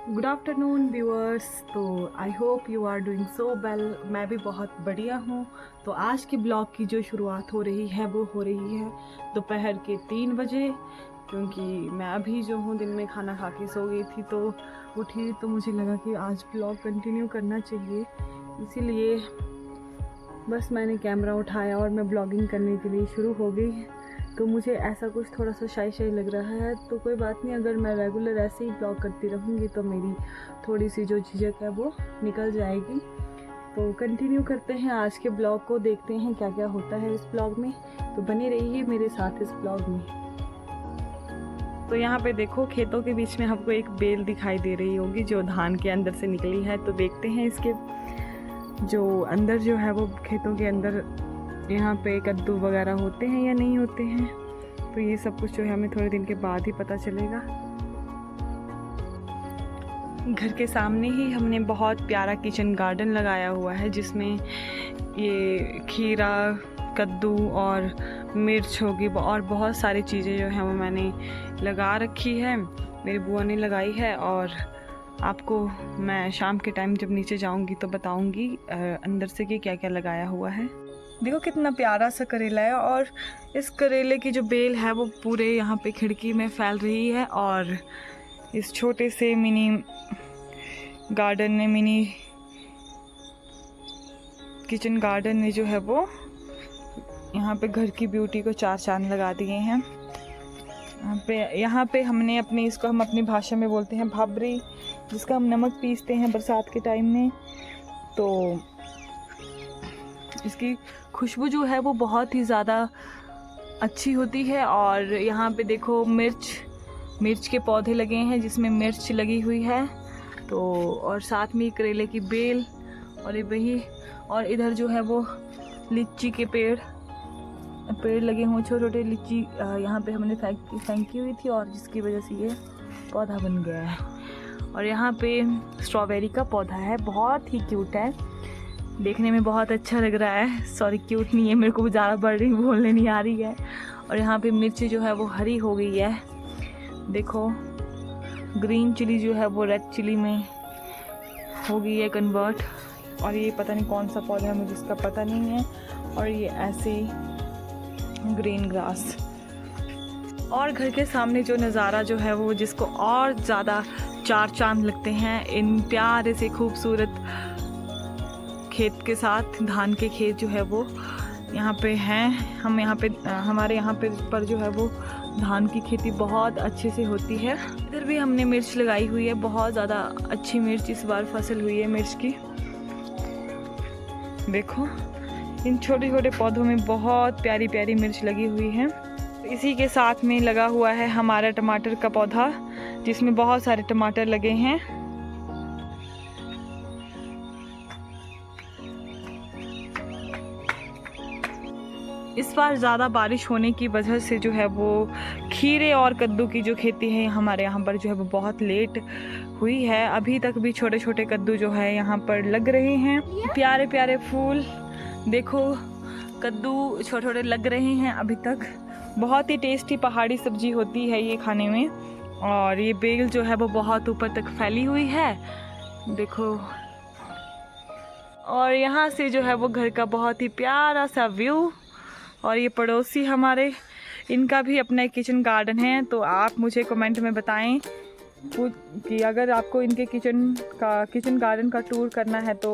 Good afternoon viewers. तो I hope you are doing so well. मैं भी बहुत बढ़िया हूँ। तो आज के ब्लॉग की जो शुरुआत हो रही है वो हो रही है दोपहर के 3 बजे, क्योंकि मैं अभी जो हूँ दिन में खाना खा के सो गई थी, तो उठी तो मुझे लगा कि आज ब्लॉग कंटिन्यू करना चाहिए, इसीलिए बस मैंने कैमरा उठाया और मैं ब्लॉगिंग करने के लिए शुरू हो गई। तो मुझे ऐसा कुछ थोड़ा सा शाई लग रहा है, तो कोई बात नहीं, अगर मैं रेगुलर ऐसे ही ब्लॉग करती रहूँगी तो मेरी थोड़ी सी जो झिझक है वो निकल जाएगी। तो कंटिन्यू करते हैं आज के ब्लॉग को, देखते हैं क्या क्या होता है इस ब्लॉग में। तो बने रहिए मेरे साथ इस ब्लॉग में। तो यहाँ पे देखो, खेतों के बीच में हमको एक बेल दिखाई दे रही होगी जो धान के अंदर से निकली है। तो देखते हैं इसके जो अंदर जो है वो खेतों के अंदर यहाँ पे कद्दू वगैरह होते हैं या नहीं होते हैं। तो ये सब कुछ जो है हमें थोड़े दिन के बाद ही पता चलेगा। घर के सामने ही हमने बहुत प्यारा किचन गार्डन लगाया हुआ है, जिसमें ये खीरा, कद्दू और मिर्च होगी और बहुत सारी चीज़ें जो हैं वो मैंने लगा रखी है, मेरी बुआ ने लगाई है। और आपको मैं शाम के टाइम जब नीचे जाऊंगी तो बताऊंगी अंदर से कि क्या क्या लगाया हुआ है। देखो कितना प्यारा सा करेला है, और इस करेले की जो बेल है वो पूरे यहाँ पे खिड़की में फैल रही है। और इस छोटे से मिनी गार्डन ने, मिनी किचन गार्डन ने जो है वो यहाँ पे घर की ब्यूटी को चार चांद लगा दिए हैं। यहाँ पे हमने अपने, इसको हम अपनी भाषा में बोलते हैं भाबरी, जिसका हम नमक पीसते हैं बरसात के टाइम में। तो इसकी खुशबू जो है वो बहुत ही ज़्यादा अच्छी होती है। और यहाँ पे देखो मिर्च के पौधे लगे हैं जिसमें मिर्च लगी हुई है। तो और साथ में करेले की बेल, और ये वही, और इधर जो है वो लीची के पेड़ लगे हुए, छोटे छोटे लीची यहाँ पे हमने फेंकी हुई थी, और जिसकी वजह से ये पौधा बन गया है। और यहाँ पे स्ट्रॉबेरी का पौधा है, बहुत ही क्यूट है, देखने में बहुत अच्छा लग रहा है। सॉरी, क्यूट नहीं है, मेरे को ज़्यादा बड़ी बोलने नहीं आ रही है। और यहाँ पे मिर्ची जो है वो हरी हो गई है, देखो ग्रीन चिली जो है वो रेड चिली में हो गई है कन्वर्ट। और ये पता नहीं कौन सा पौधा है, मुझे इसका पता नहीं है। और ये ऐसे ग्रीन ग्रास। और घर के सामने जो नज़ारा जो है वो, जिसको और ज़्यादा चार चांद लगते हैं इन प्यारे से खूबसूरत खेत के साथ, धान के खेत जो है वो यहाँ पे हैं। हम यहाँ पे, हमारे यहाँ पे पर जो है वो धान की खेती बहुत अच्छे से होती है। इधर भी हमने मिर्च लगाई हुई है, बहुत ज़्यादा अच्छी मिर्च इस बार फसल हुई है मिर्च की। देखो इन छोटे छोटे पौधों में बहुत प्यारी प्यारी मिर्च लगी हुई है। इसी के साथ में लगा हुआ है हमारा टमाटर का पौधा, जिसमें बहुत सारे टमाटर लगे हैं। इस बार ज़्यादा बारिश होने की वजह से जो है वो खीरे और कद्दू की जो खेती है हमारे यहाँ पर जो है वो बहुत लेट हुई है। अभी तक भी छोटे छोटे कद्दू जो है यहाँ पर लग रहे हैं, प्यारे प्यारे फूल। देखो कद्दू छोटे छोटे लग रहे हैं अभी तक। बहुत ही टेस्टी पहाड़ी सब्जी होती है ये खाने में। और ये बेल जो है वो बहुत ऊपर तक फैली हुई है, देखो। और यहाँ से जो है वो घर का बहुत ही प्यारा सा व्यू। और ये पड़ोसी हमारे, इनका भी अपना एक किचन गार्डन है। तो आप मुझे कमेंट में बताएं कि अगर आपको इनके किचन गार्डन का टूर करना है तो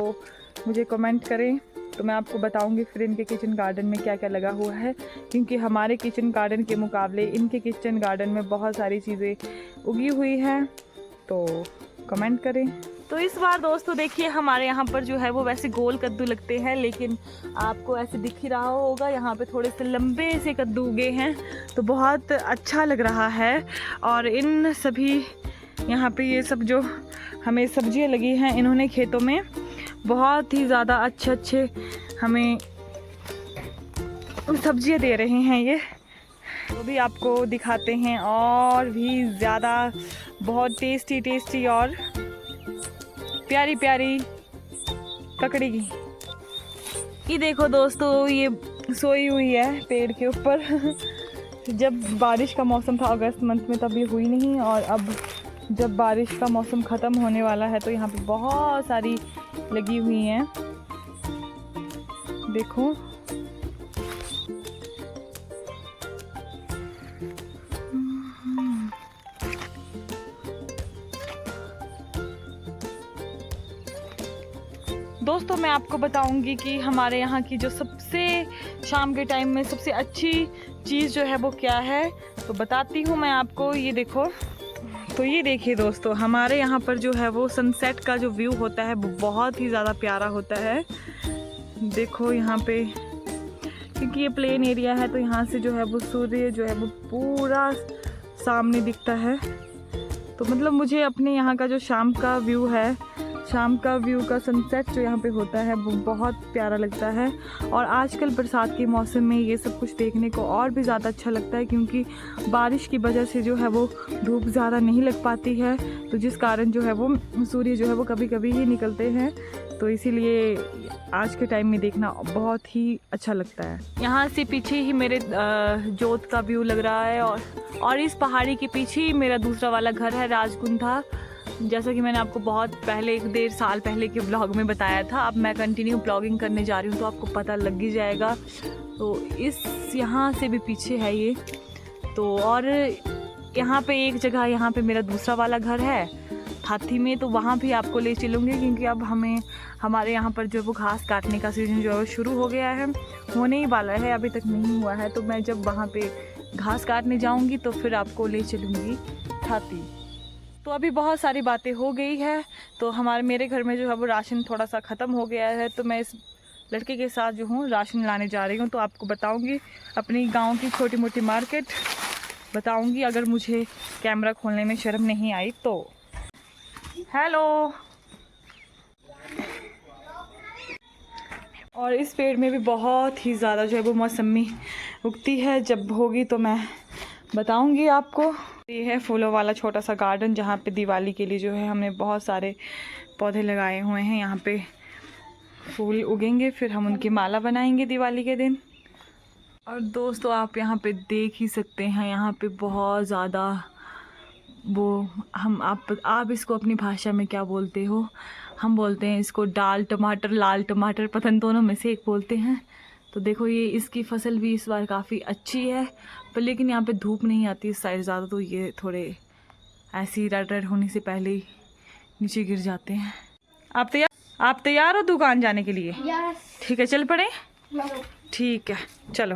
मुझे कमेंट करें, तो मैं आपको बताऊंगी फिर इनके किचन गार्डन में क्या क्या लगा हुआ है। क्योंकि हमारे किचन गार्डन के मुकाबले इनके किचन गार्डन में बहुत सारी चीज़ें उगी हुई हैं, तो कमेंट करें। तो इस बार दोस्तों देखिए, हमारे यहाँ पर जो है वो वैसे गोल कद्दू लगते हैं, लेकिन आपको ऐसे दिख ही रहा होगा यहाँ पे थोड़े से लंबे से कद्दू उगे हैं, तो बहुत अच्छा लग रहा है। और इन सभी यहाँ पे ये सब जो हमें सब्जियाँ लगी हैं, इन्होंने खेतों में बहुत ही ज़्यादा अच्छे हमें सब्जियाँ दे रहे हैं। ये वो भी आपको दिखाते हैं, और भी ज़्यादा बहुत टेस्टी और प्यारी प्यारी ककड़ी की। ये देखो दोस्तों, ये सोई हुई है पेड़ के ऊपर। जब बारिश का मौसम था अगस्त मंथ में, तब ये हुई नहीं, और अब जब बारिश का मौसम ख़त्म होने वाला है तो यहाँ पे बहुत सारी लगी हुई हैं, देखो। दोस्तों मैं आपको बताऊंगी कि हमारे यहाँ की जो सबसे शाम के टाइम में सबसे अच्छी चीज़ जो है वो क्या है, तो बताती हूँ मैं आपको। ये देखो, तो ये देखिए दोस्तों, हमारे यहाँ पर जो है वो सनसेट का जो व्यू होता है वो बहुत ही ज़्यादा प्यारा होता है। देखो यहाँ पे, क्योंकि ये प्लेन एरिया है तो यहाँ से जो है वो सूर्य जो है वो पूरा सामने दिखता है। तो मतलब मुझे अपने यहाँ का जो शाम का व्यू है, शाम का व्यू का सनसेट जो यहाँ पे होता है वो बहुत प्यारा लगता है। और आजकल बरसात के मौसम में ये सब कुछ देखने को और भी ज़्यादा अच्छा लगता है, क्योंकि बारिश की वजह से जो है वो धूप ज़्यादा नहीं लग पाती है, तो जिस कारण जो है वो सूर्य जो है वो कभी कभी ही निकलते हैं, तो इसीलिए आज के टाइम में देखना बहुत ही अच्छा लगता है। यहाँ से पीछे ही मेरे जोत का व्यू लग रहा है, और इस पहाड़ी के पीछे ही मेरा दूसरा वाला घर है, राजकुंठा। जैसा कि मैंने आपको बहुत पहले, 1-1.5 साल पहले के ब्लॉग में बताया था। अब मैं कंटिन्यू ब्लॉगिंग करने जा रही हूँ तो आपको पता लग ही जाएगा। तो इस यहाँ से भी पीछे है ये, तो और यहाँ पे एक जगह, यहाँ पे मेरा दूसरा वाला घर है थाथी में, तो वहाँ भी आपको ले चलूँगी, क्योंकि अब हमारे यहाँ पर जो वो घास काटने का सीज़न जो है वो शुरू हो गया है, होने ही वाला है, अभी तक नहीं हुआ है। तो मैं जब वहाँ पे घास काटने जाऊँगी तो फिर आपको ले चलूँगी थाथी। तो अभी बहुत सारी बातें हो गई है, तो मेरे घर में जो है वो राशन थोड़ा सा ख़त्म हो गया है, तो मैं इस लड़के के साथ जो हूँ राशन लाने जा रही हूँ। तो आपको बताऊँगी अपनी गांव की छोटी मोटी मार्केट बताऊँगी, अगर मुझे कैमरा खोलने में शर्म नहीं आई तो। हेलो। और इस पेड़ में भी बहुत ही ज़्यादा जो है वो मौसमी उगती है, जब होगी तो मैं बताऊंगी आपको। ये है फूलों वाला छोटा सा गार्डन, जहाँ पे दिवाली के लिए जो है हमने बहुत सारे पौधे लगाए हुए हैं। यहाँ पे फूल उगेंगे, फिर हम उनकी माला बनाएंगे दिवाली के दिन। और दोस्तों आप यहाँ पे देख ही सकते हैं, यहाँ पे बहुत ज़्यादा वो आप इसको अपनी भाषा में क्या बोलते हो? हम बोलते हैं इसको डाल टमाटर, लाल टमाटर, पतन दोनों में से एक बोलते हैं। तो देखो ये इसकी फसल भी इस बार काफ़ी अच्छी है, पर लेकिन यहाँ पे धूप नहीं आती इस साइड ज़्यादा, तो ये थोड़े ऐसी रेड होने से पहले ही नीचे गिर जाते हैं। आप तैयार हो दुकान जाने के लिए? ठीक है, चल पड़े। ठीक है, चलो।